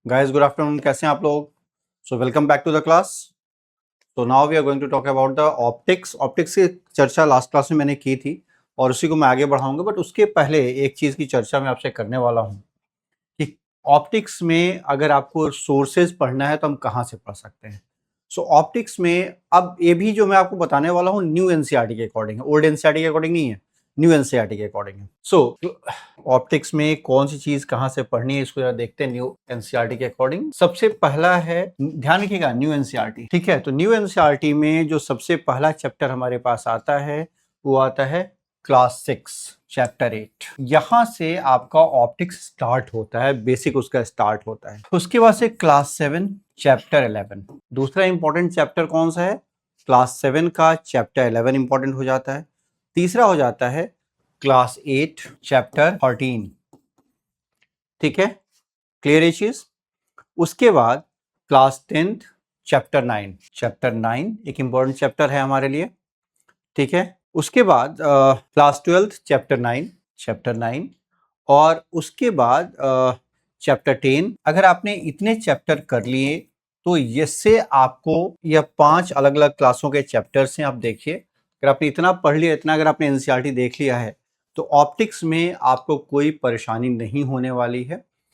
Guys, good afternoon. कैसे हैं आप लोग? So welcome back to the class. So now we are going to talk about the optics. Optics की चर्चा last class में मैंने की थी और उसी को मैं आगे बढ़ाऊंगा, बट उसके पहले एक चीज की चर्चा मैं आपसे करने वाला हूँ कि ऑप्टिक्स में अगर आपको सोर्सेज पढ़ना है तो हम कहाँ से पढ़ सकते हैं। सो ऑप्टिक्स में अब ये भी जो मैं आपको बताने वाला हूँ न्यू एनसीईआरटी के अकॉर्डिंग है, ओल्ड एनसीईआरटी के अकॉर्डिंग नहीं है, न्यू एनसीईआरटी के अकॉर्डिंग है। सो ऑप्टिक्स में कौन सी चीज कहाँ से पढ़नी है इसको जरा देखते हैं न्यू एनसीईआरटी के अकॉर्डिंग। सबसे पहला है, ध्यान रखिएगा, न्यू एनसीईआरटी, ठीक है। तो न्यू एनसीईआरटी में जो सबसे पहला चैप्टर हमारे पास आता है वो आता है क्लास 6 चैप्टर 8। यहां से आपका ऑप्टिक्स स्टार्ट होता है, बेसिक उसका स्टार्ट होता है। उसके बाद से क्लास 7 चैप्टर 11। दूसरा इंपॉर्टेंट चैप्टर कौन सा है? क्लास 7 का चैप्टर 11 इंपॉर्टेंट हो जाता है। तीसरा हो जाता है क्लास 8 चैप्टर 13, ठीक है, क्लियर ये चीज। उसके बाद क्लास 10 चैप्टर 9, चैप्टर 9 एक इंपॉर्टेंट चैप्टर है हमारे लिए, ठीक है। उसके बाद क्लास 12 चैप्टर 9, चैप्टर 9, और उसके बाद चैप्टर 10। अगर आपने इतने चैप्टर कर लिए तो इससे आपको यह 5 अलग अलग क्लासों के चैप्टर्स हैं। आप देखिए, अगर आपने इतना पढ़ लिया, इतना अगर आपने एनसीईआरटी देख लिया है तो ऑप्टिक्स में आपको कोई परेशानी नहीं होने वाली है।